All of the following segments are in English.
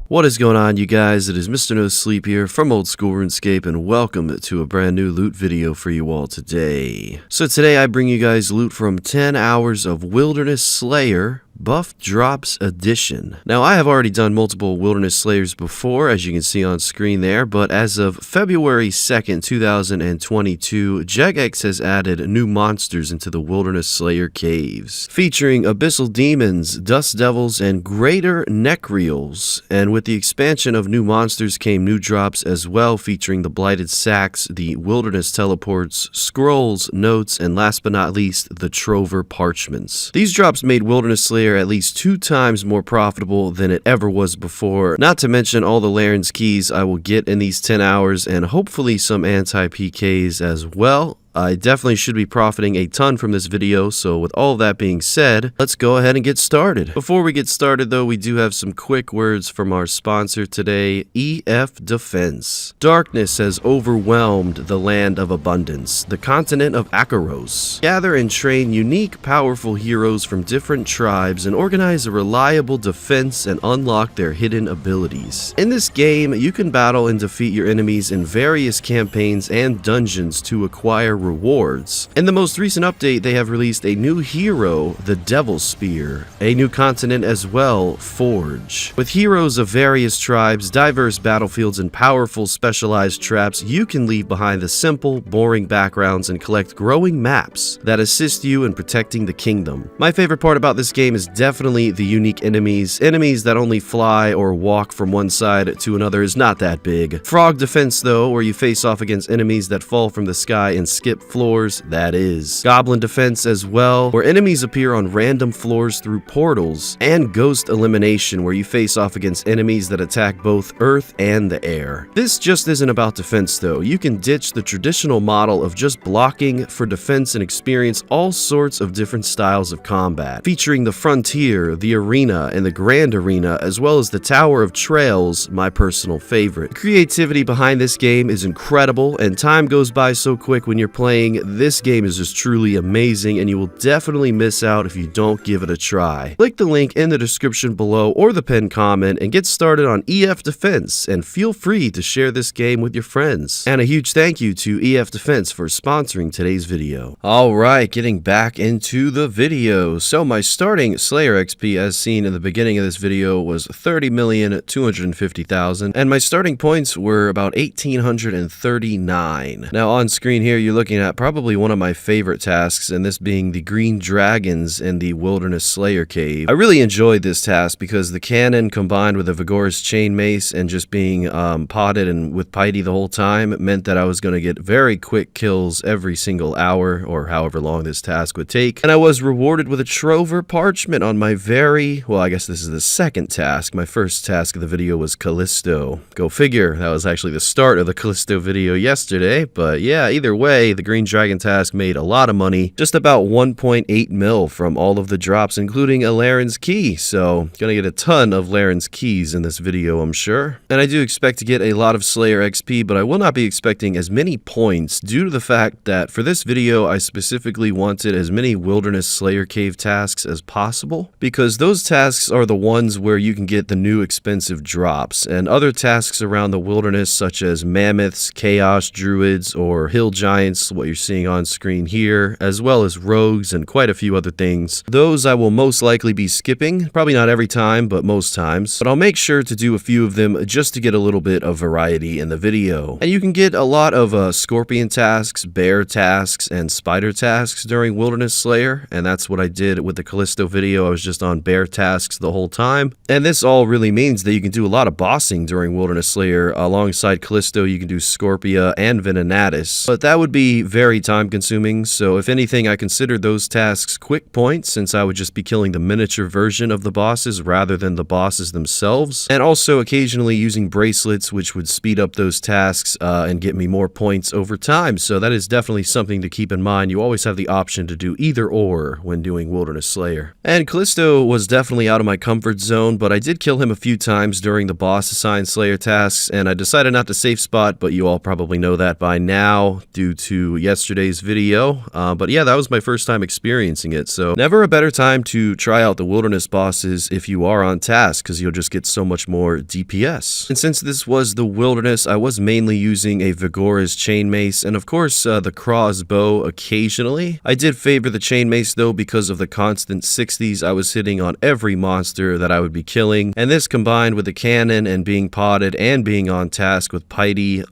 What is going on, you guys? It is Mr. No Sleep here from Old School RuneScape, and welcome to a brand new loot video for you all today. So today I bring you guys loot from 10 hours of Wilderness Slayer Buff Drops Edition. Now, I have already done multiple Wilderness Slayers before, as you can see on screen there, but as of February 2nd, 2022, Jagex has added new monsters into the Wilderness Slayer caves, featuring Abyssal Demons, Dust Devils, and Greater Necreals. And with the expansion of new monsters came new drops as well, featuring the Blighted Sacks, the Wilderness Teleports, Scrolls, Notes, and last but not least, the Trover Parchments. These drops made Wilderness Slayer at least 2 times more profitable than it ever was before, not to mention all the Laren's keys I will get in these 10 hours and hopefully some anti-PKs as well. I definitely should be profiting a ton from this video, so with all that being said, let's go ahead and get started. Before we get started though, we do have some quick words from our sponsor today, EF Defense. Darkness has overwhelmed the land of abundance, the continent of Pkers. Gather and train unique, powerful heroes from different tribes and organize a reliable defense and unlock their hidden abilities. In this game, you can battle and defeat your enemies in various campaigns and dungeons to acquire rewards. In the most recent update, they have released a new hero, the Devil Spear, a new continent as well, Forge. With heroes of various tribes, diverse battlefields, and powerful specialized traps, you can leave behind the simple, boring backgrounds and collect growing maps that assist you in protecting the kingdom. My favorite part about this game is definitely the unique enemies. Enemies that only fly or walk from one side to another is not that big. Frog Defense though, where you face off against enemies that fall from the sky and skip floors, that is. Goblin Defense as well, where enemies appear on random floors through portals. And Ghost Elimination, where you face off against enemies that attack both earth and the air. This just isn't about defense though. You can ditch the traditional model of just blocking for defense and experience all sorts of different styles of combat, featuring the Frontier, the Arena, and the Grand Arena, as well as the Tower of Trails, my personal favorite. The creativity behind this game is incredible, and time goes by so quick when you're playing. This game is just truly amazing, and you will definitely miss out if you don't give it a try. Click the link in the description below or the pinned comment and get started on EF Defense, and feel free to share this game with your friends. And a huge thank you to EF Defense for sponsoring today's video. Alright, getting back into the video. So my starting Slayer XP, as seen in the beginning of this video, was 30,250,000, and my starting points were about 1,839. Now on screen here, you're looking at probably one of my favorite tasks, and this being the green dragons in the Wilderness Slayer cave. I really enjoyed this task because the cannon combined with the Vigorous chain mace and just being potted and with piety the whole time meant that I was going to get very quick kills every single hour or however long this task would take. And I was rewarded with a Trover Parchment on my well, I guess this is the second task. My first task of the video was Callisto. Go figure, that was actually the start of the Callisto video yesterday, but yeah, either way, the Green Dragon task made a lot of money, just about 1.8 mil from all of the drops, including a Laren's key, so gonna get a ton of Laren's keys in this video, I'm sure. And I do expect to get a lot of Slayer XP, but I will not be expecting as many points due to the fact that for this video, I specifically wanted as many Wilderness Slayer cave tasks as possible, because those tasks are the ones where you can get the new expensive drops, and other tasks around the wilderness such as Mammoths, Chaos Druids, or Hill Giants, what you're seeing on screen here, as well as rogues and quite a few other things. Those I will most likely be skipping, probably not every time, but most times. But I'll make sure to do a few of them just to get a little bit of variety in the video. And you can get a lot of scorpion tasks, bear tasks, and spider tasks during Wilderness Slayer, and that's what I did with the Callisto video. I was just on bear tasks the whole time. And this all really means that you can do a lot of bossing during Wilderness Slayer. Alongside Callisto, you can do Scorpia and Venenatis, but that would be very time consuming, so if anything, I consider those tasks quick points since I would just be killing the miniature version of the bosses rather than the bosses themselves, and also occasionally using bracelets, which would speed up those tasks and get me more points over time. So that is definitely something to keep in mind. You always have the option to do either or when doing Wilderness Slayer. And Callisto was definitely out of my comfort zone, but I did kill him a few times during the boss assigned Slayer tasks, and I decided not to safe spot, but you all probably know that by now due to to yesterday's video. But yeah, that was my first time experiencing it. So never a better time to try out the wilderness bosses if you are on task, because you'll just get so much more DPS. And since this was the wilderness, I was mainly using a Vigora's chain mace and of course the crossbow occasionally. I did favor the chain mace though because of the constant 60s I was hitting on every monster that I would be killing, and this combined with the cannon and being potted and being on task with Piety,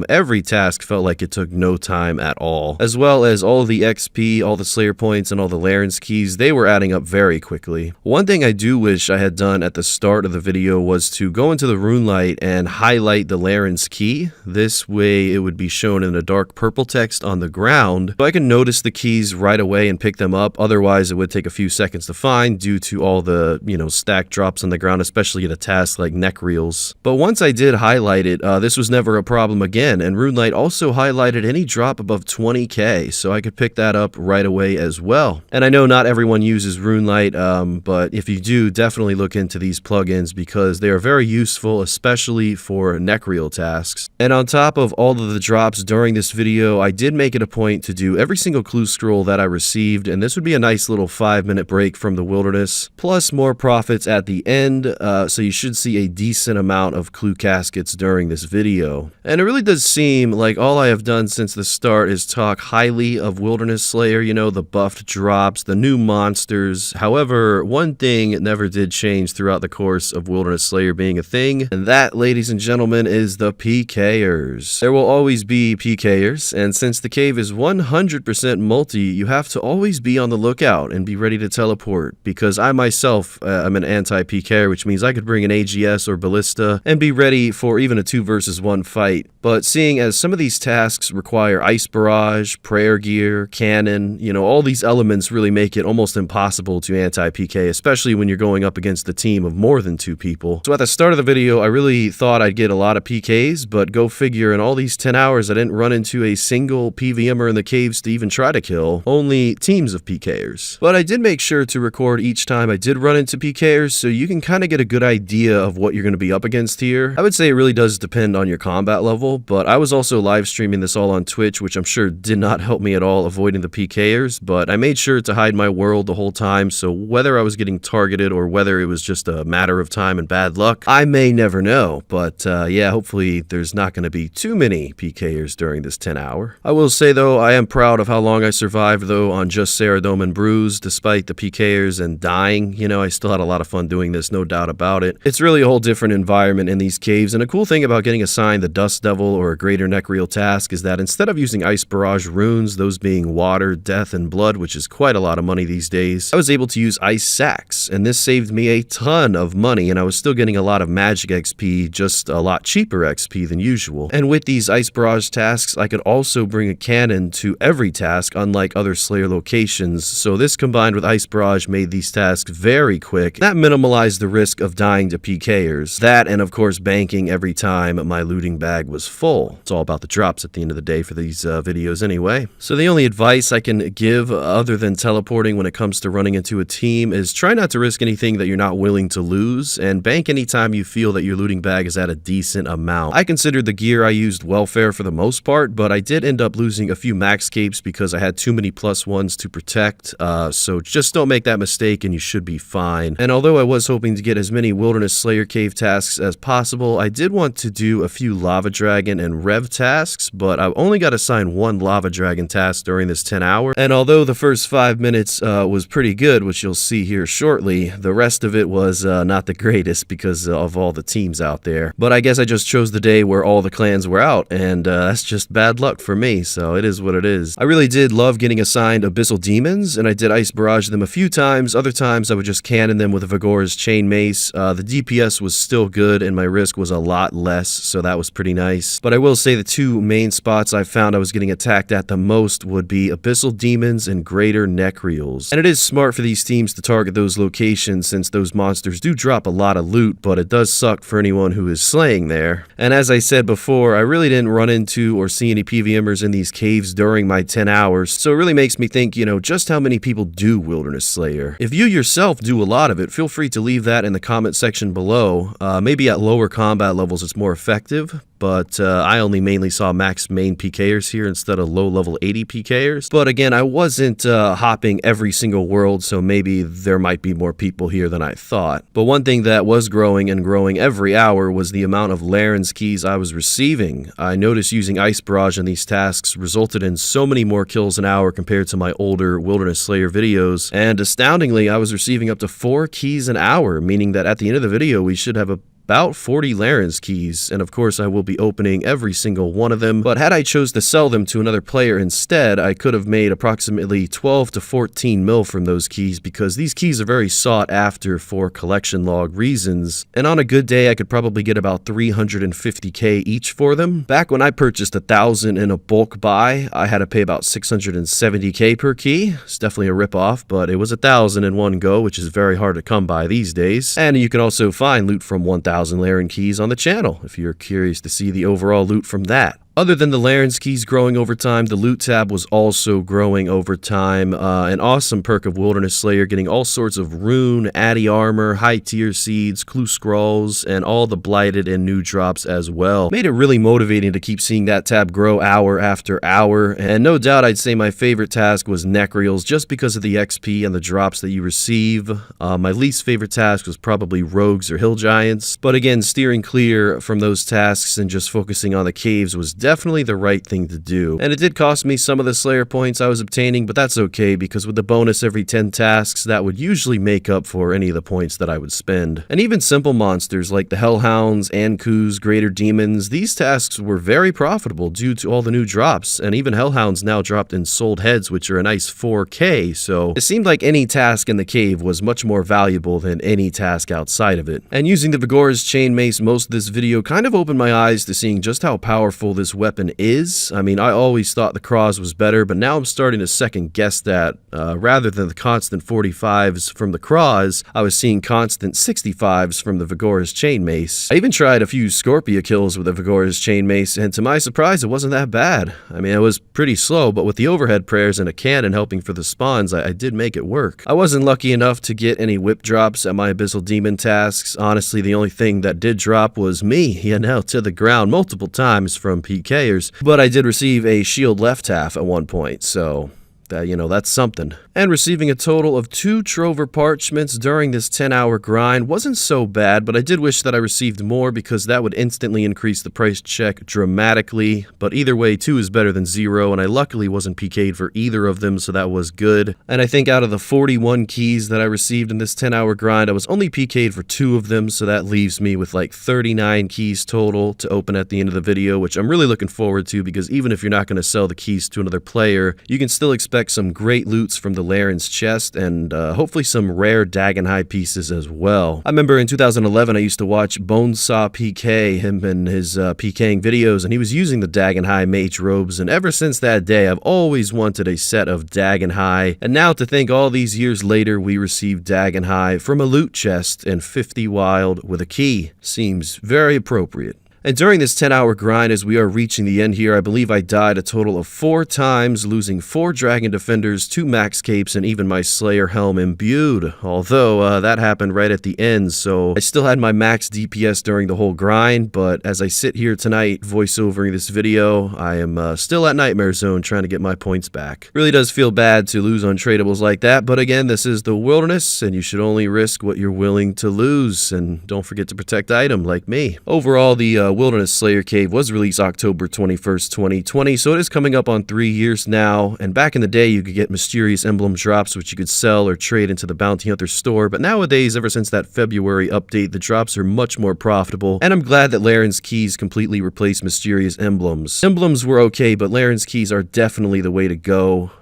every task felt like it took no time at all. As well as all the XP, all the Slayer points, and all the Laren's keys, they were adding up very quickly. One thing I do wish I had done at the start of the video was to go into the Runelight and highlight the Laren's key. This way it would be shown in a dark purple text on the ground, so I can notice the keys right away and pick them up. Otherwise it would take a few seconds to find due to all the, stack drops on the ground, especially at a task like neck reels. But once I did highlight it, this was never a problem again, and Runelight also highlighted any drop above 20k, so I could pick that up right away as well. And I know not everyone uses Runelight, but if you do, definitely look into these plugins because they are very useful, especially for neck reel tasks. And on top of all of the drops during this video, I did make it a point to do every single clue scroll that I received, and this would be a nice little 5-minute break from the wilderness, plus more profits at the end, so you should see a decent amount of clue caskets during this video. And it really does seem like all I have done since the start is talk highly of Wilderness Slayer, the buffed drops, the new monsters. However, one thing never did change throughout the course of Wilderness Slayer being a thing, and that, ladies and gentlemen, is the Pkers. There will always be Pkers, and since the cave is 100% multi, you have to always be on the lookout and be ready to teleport, because I myself am an anti-Pker, which means I could bring an AGS or Ballista and be ready for even a 2 versus 1 fight. But seeing as some of these tasks require Ice Barrage, Prayer Gear, Cannon, all these elements really make it almost impossible to anti-PK, especially when you're going up against a team of more than 2 people. So at the start of the video, I really thought I'd get a lot of PKs, but go figure, in all these 10 hours, I didn't run into a single PVMer in the caves to even try to kill, only teams of PKers. But I did make sure to record each time I did run into PKers, so you can kind of get a good idea of what you're going to be up against here. I would say it really does depend on your combat level, but I was also live streaming this all on Twitch, which I'm sure did not help me at all avoiding the PKers, but I made sure to hide my world the whole time, so whether I was getting targeted or whether it was just a matter of time and bad luck, I may never know. But yeah, hopefully there's not going to be too many PKers during this 10 hour. I will say though, I am proud of how long I survived though on just Ceradome and Bruise, despite the PKers and dying. I still had a lot of fun doing this, no doubt about it. It's really a whole different environment in these caves, and a cool thing about getting assigned the Dust Devil or a greater neck reel task is that instead of using Ice Barrage runes, those being water, death, and blood, which is quite a lot of money these days, I was able to use Ice Sacks, and this saved me a ton of money, and I was still getting a lot of magic XP, just a lot cheaper XP than usual. And with these Ice Barrage tasks, I could also bring a cannon to every task, unlike other Slayer locations, so this combined with Ice Barrage made these tasks very quick. That minimalized the risk of dying to PKers. That, and of course banking every time my looting bag was full. It's all about the drops at the end of the day for these videos anyway. So the only advice I can give other than teleporting when it comes to running into a team is try not to risk anything that you're not willing to lose, and bank anytime you feel that your looting bag is at a decent amount. I considered the gear I used welfare for the most part, but I did end up losing a few max capes because I had too many +1s to protect, so just don't make that mistake and you should be fine. And although I was hoping to get as many Wilderness Slayer cave tasks as possible, I did want to do a few Lava Dragon and Rev tasks, but I only got assigned 1 Lava Dragon task during this 10 hour, and although the first 5 minutes was pretty good, which you'll see here shortly, the rest of it was not the greatest because of all the teams out there. But I guess I just chose the day where all the clans were out, and that's just bad luck for me, so it is what it is. I really did love getting assigned Abyssal Demons, and I did Ice Barrage them a few times. Other times I would just cannon them with a Vigora's Chain Mace. The DPS was still good, and my risk was a lot less, so that was pretty nice. But I will say the 2 main spots I found I was getting attacked at the most would be Abyssal Demons and Greater Neck Reels. And it is smart for these teams to target those locations since those monsters do drop a lot of loot, but it does suck for anyone who is slaying there. And as I said before, I really didn't run into or see any PVMers in these caves during my 10 hours, so it really makes me think, just how many people do Wilderness Slayer. If you yourself do a lot of it, feel free to leave that in the comment section below. Maybe at lower combat levels it's more effective, but I only mainly saw max main Pkers here instead of low level 80 Pkers. But again, I wasn't hopping every single world, so maybe there might be more people here than I thought. But one thing that was growing and growing every hour was the amount of Laren's keys I was receiving. I noticed using Ice Barrage in these tasks resulted in so many more kills an hour compared to my older Wilderness Slayer videos, and astoundingly, I was receiving up to 4 keys an hour, meaning that at the end of the video, we should have about 40 Laren's keys, and of course I will be opening every single one of them, but had I chose to sell them to another player instead, I could have made approximately 12 to 14 mil from those keys, because these keys are very sought after for collection log reasons, and on a good day I could probably get about 350k each for them. Back when I purchased 1,000 in a bulk buy, I had to pay about 670k per key. It's definitely a ripoff, but it was 1,000 in one go, which is very hard to come by these days, and you can also find loot from 1,000 Laren keys on the channel if you're curious to see the overall loot from that. Other than the Laren's keys growing over time, the loot tab was also growing over time. An awesome perk of Wilderness Slayer, getting all sorts of rune, addy armor, high tier seeds, clue scrolls, and all the blighted and new drops as well. Made it really motivating to keep seeing that tab grow hour after hour, and no doubt I'd say my favorite task was Necreals, just because of the XP and the drops that you receive. My least favorite task was probably Rogues or Hill Giants, but again, steering clear from those tasks and just focusing on the caves was definitely the right thing to do. And it did cost me some of the Slayer points I was obtaining, but that's okay, because with the bonus every 10 tasks, that would usually make up for any of the points that I would spend. And even simple monsters like the Hellhounds, Ankus, Greater Demons, these tasks were very profitable due to all the new drops, and even Hellhounds now dropped in sold heads, which are a nice 4k, so it seemed like any task in the cave was much more valuable than any task outside of it. And using the Pkers chain mace most of this video kind of opened my eyes to seeing just how powerful this weapon is. I mean, I always thought the Cross was better, but now I'm starting to second guess that. Rather than the constant 45s from the Cross, I was seeing constant 65s from the Pkers chain mace. I even tried a few Scorpia kills with the Pkers chain mace, and to my surprise, it wasn't that bad. I mean, it was pretty slow, but with the overhead prayers and a cannon helping for the spawns, I did make it work. I wasn't lucky enough to get any whip drops at my Abyssal Demon tasks. Honestly, the only thing that did drop was me, to the ground multiple times from Pkers, but I did receive a shield left half at one point, so that's something. And receiving a total of 2 Trover parchments during this 10-hour grind wasn't so bad, but I did wish that I received more, because that would instantly increase the price check dramatically. But either way, 2 is better than 0, and I luckily wasn't PK'd for either of them, so that was good. And I think out of the 41 keys that I received in this 10-hour grind, I was only PK'd for 2 of them, so that leaves me with like 39 keys total to open at the end of the video, which I'm really looking forward to, because even if you're not going to sell the keys to another player, you can still expect some great loots from the Laren's chest, and hopefully some rare Dagon High pieces as well. I remember in 2011 I used to watch Bonesaw PK, him and his PKing videos, and he was using the Dagon High mage robes, and ever since that day I've always wanted a set of Dagon High, and now to think all these years later we received Dagon High from a loot chest and 50 wild with a key seems very appropriate. And during this 10-hour grind, as we are reaching the end here, I believe I died a total of 4 times, losing 4 Dragon Defenders, 2 Max Capes, and even my Slayer Helm imbued. Although, that happened right at the end, so I still had my max DPS during the whole grind, but as I sit here tonight voiceovering this video, I am still at Nightmare Zone trying to get my points back. Really does feel bad to lose on tradables like that, but again, this is the Wilderness, and you should only risk what you're willing to lose, and don't forget to protect item like me. Overall, the Wilderness Slayer Cave was released October 21st, 2020, so it is coming up on 3 years now, and back in the day you could get mysterious emblem drops which you could sell or trade into the Bounty Hunter store, but nowadays, ever since that February update, the drops are much more profitable, and I'm glad that Laren's keys completely replaced mysterious emblems. Emblems were okay, but Laren's keys are definitely the way to go.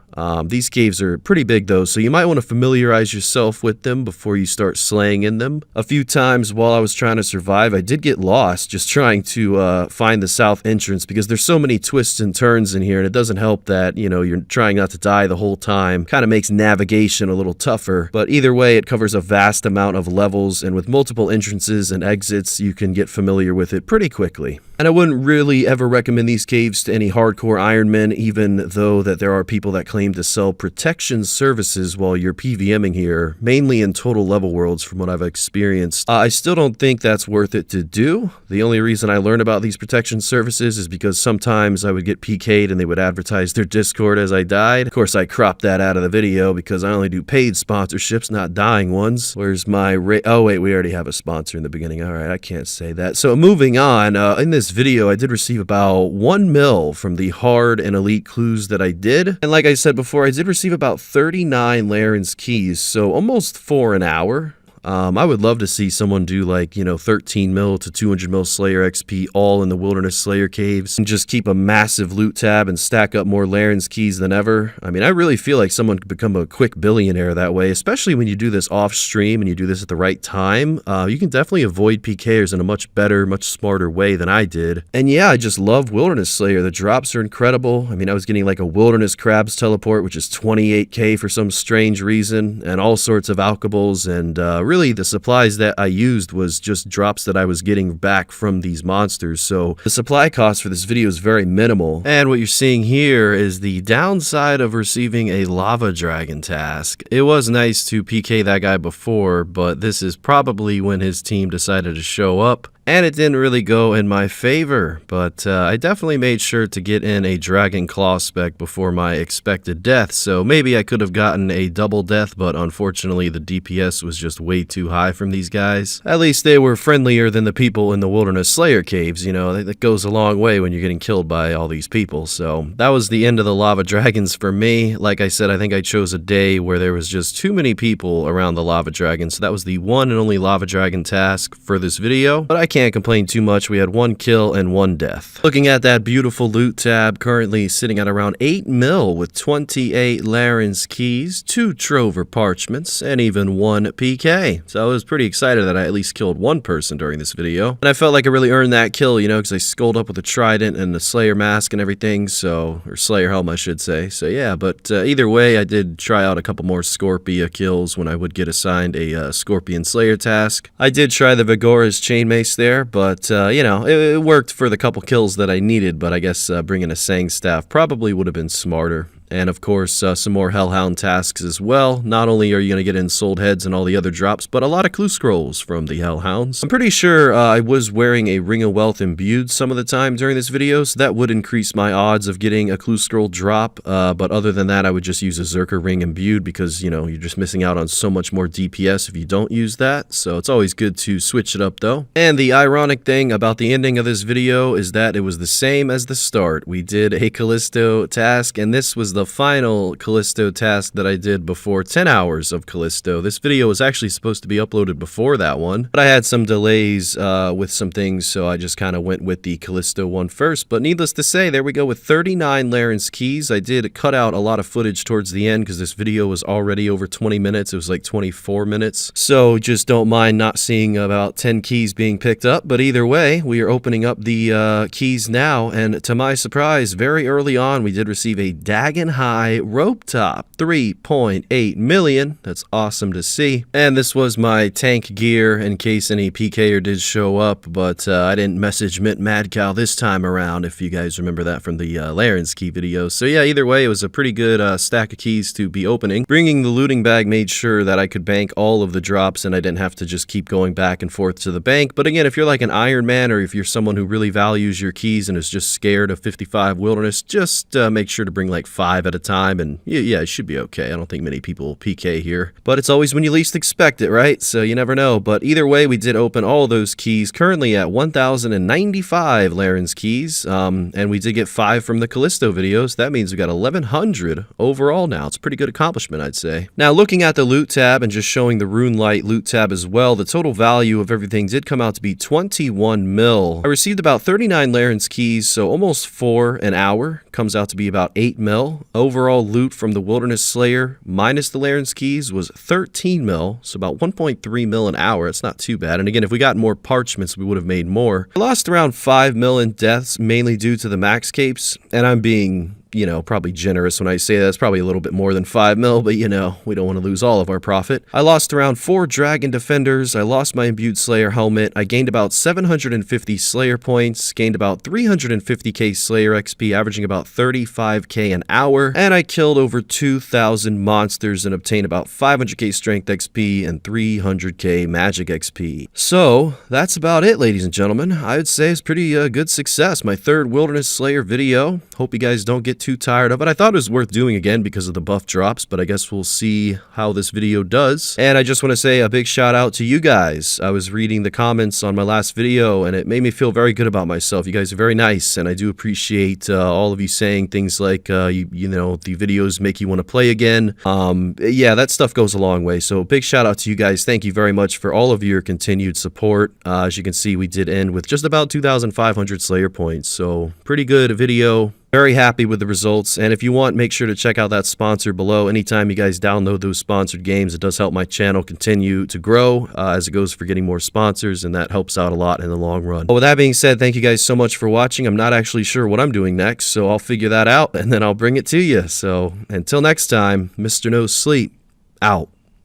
These caves are pretty big though, so you might want to familiarize yourself with them before you start slaying in them. A few times while I was trying to survive, I did get lost just trying to find the south entrance, because there's so many twists and turns in here, and it doesn't help that, you're trying not to die the whole time. Kind of makes navigation a little tougher, but either way, it covers a vast amount of levels, and with multiple entrances and exits, you can get familiar with it pretty quickly. And I wouldn't really ever recommend these caves to any hardcore Ironmen, even though that there are people that claim claim to sell protection services while you're PVMing here, mainly in total level worlds from what I've experienced. I still don't think that's worth it to do. The only reason I learned about these protection services is because sometimes I would get PK'd and they would advertise their Discord as I died. Of course, I cropped that out of the video because I only do paid sponsorships, not dying ones. Where's my oh wait, we already have a sponsor in the beginning. Alright, I can't say that. So moving on, in this video I did receive about 1 mil from the hard and elite clues that I did. And like I said before, I did receive about 39 Laren's keys, so almost 4 an hour. I would love to see someone do like, 13 mil to 200 mil Slayer XP all in the Wilderness Slayer caves and just keep a massive loot tab and stack up more Laren's keys than ever. I mean, I really feel like someone could become a quick billionaire that way, especially when you do this off stream and you do this at the right time. You can definitely avoid PKers in a much better, much smarter way than I did. And yeah, I just love Wilderness Slayer. The drops are incredible. I mean, I was getting like a Wilderness Crabs teleport, which is 28k for some strange reason, and all sorts of alchables, and really the supplies that I used was just drops that I was getting back from these monsters, so the supply cost for this video is very minimal. And what you're seeing here is the downside of receiving a lava dragon task. It was nice to PK that guy before, but this is probably when his team decided to show up. And it didn't really go in my favor, but I definitely made sure to get in a Dragon Claw spec before my expected death, so maybe I could have gotten a double death, but unfortunately the DPS was just way too high from these guys. At least they were friendlier than the people in the Wilderness Slayer caves, that goes a long way when you're getting killed by all these people. So that was the end of the lava dragons for me. Like I said, I think I chose a day where there was just too many people around the lava dragon, so that was the one and only lava dragon task for this video, but I can't complain too much. We had 1 kill and 1 death. Looking at that beautiful loot tab, currently sitting at around 8 mil with 28 Laren's keys, 2 Trover parchments, and even 1 PK. So I was pretty excited that I at least killed 1 person during this video. And I felt like I really earned that kill, because I skulled up with a trident and the Slayer mask and everything, or Slayer helm I should say. So yeah, but either way, I did try out a couple more Scorpia kills when I would get assigned a Scorpion Slayer task. I did try the Vigora's chainmace there, but it worked for the couple kills that I needed, but I guess bringing a Sang staff probably would have been smarter. And of course, some more Hellhound tasks as well. Not only are you going to get Ensouled Heads and all the other drops, but a lot of clue scrolls from the Hellhounds. I'm pretty sure I was wearing a Ring of Wealth imbued some of the time during this video, so that would increase my odds of getting a clue scroll drop. But other than that, I would just use a Zerker Ring imbued because, you're just missing out on so much more DPS if you don't use that. So it's always good to switch it up though. And the ironic thing about the ending of this video is that it was the same as the start. We did a Callisto task, and this was the final Callisto task that I did before 10 hours of Callisto. This video was actually supposed to be uploaded before that one, but I had some delays with some things, so I just kind of went with the Callisto one first. But needless to say, there we go with 39 Laren's keys. I did cut out a lot of footage towards the end because this video was already over 20 minutes. It was like 24 minutes. So just don't mind not seeing about 10 keys being picked up. But either way, we are opening up the keys now, and to my surprise, very early on, we did receive a Dagon High rope top, 3.8 million. That's awesome to see. And this was my tank gear in case any PKer did show up, but I didn't message Mint Mad Cow this time around, if you guys remember that from the Laren's key video. So yeah, either way, it was a pretty good stack of keys to be opening. Bringing the looting bag made sure that I could bank all of the drops and I didn't have to just keep going back and forth to the bank. But again, if you're like an Iron Man or if you're someone who really values your keys and is just scared of 55 Wilderness, just make sure to bring like 5 at a time, and yeah, it should be okay. I don't think many people PK here, but it's always when you least expect it, right? So you never know. But either way, we did open all those keys, currently at 1,095 Laren's keys, and we did get 5 from the Callisto videos. That means we got 1,100 overall now. It's a pretty good accomplishment, I'd say. Now, looking at the loot tab and just showing the Runelight loot tab as well, the total value of everything did come out to be 21 mil. I received about 39 Laren's keys, so almost 4 an hour. Comes out to be about 8 mil. Overall loot from the Wilderness Slayer minus the Laren's keys was 13 mil, so about 1.3 mil an hour. It's not too bad. And again, if we got more parchments, we would have made more. I lost around 5 mil in deaths, mainly due to the max capes, and I'm being you know, probably generous when I say that's probably a little bit more than 5 mil, but you know, we don't want to lose all of our profit. I lost around 4 Dragon Defenders. I lost my Imbued Slayer helmet. I gained about 750 Slayer points, gained about 350k Slayer XP, averaging about 35k an hour, and I killed over 2,000 monsters and obtained about 500k Strength XP and 300k Magic XP. So that's about it, ladies and gentlemen. I would say it's pretty good success. My 3rd Wilderness Slayer video. Hope you guys don't get too tired of it. I thought it was worth doing again because of the buff drops, but I guess we'll see how this video does. And I just want to say a big shout out to you guys. I was reading the comments on my last video and it made me feel very good about myself. You guys are very nice, and I do appreciate all of you saying things like, you know, the videos make you want to play again. Yeah, that stuff goes a long way. So big shout out to you guys. Thank you very much for all of your continued support. As you can see, we did end with just about 2,500 Slayer points. So pretty good video. Very happy with the results, and if you want, make sure to check out that sponsor below. Anytime you guys download those sponsored games, it does help my channel continue to grow as it goes for getting more sponsors, and that helps out a lot in the long run. But with that being said, thank you guys so much for watching. I'm not actually sure what I'm doing next, so I'll figure that out, and then I'll bring it to you. So until next time, Mr. No Sleep, out.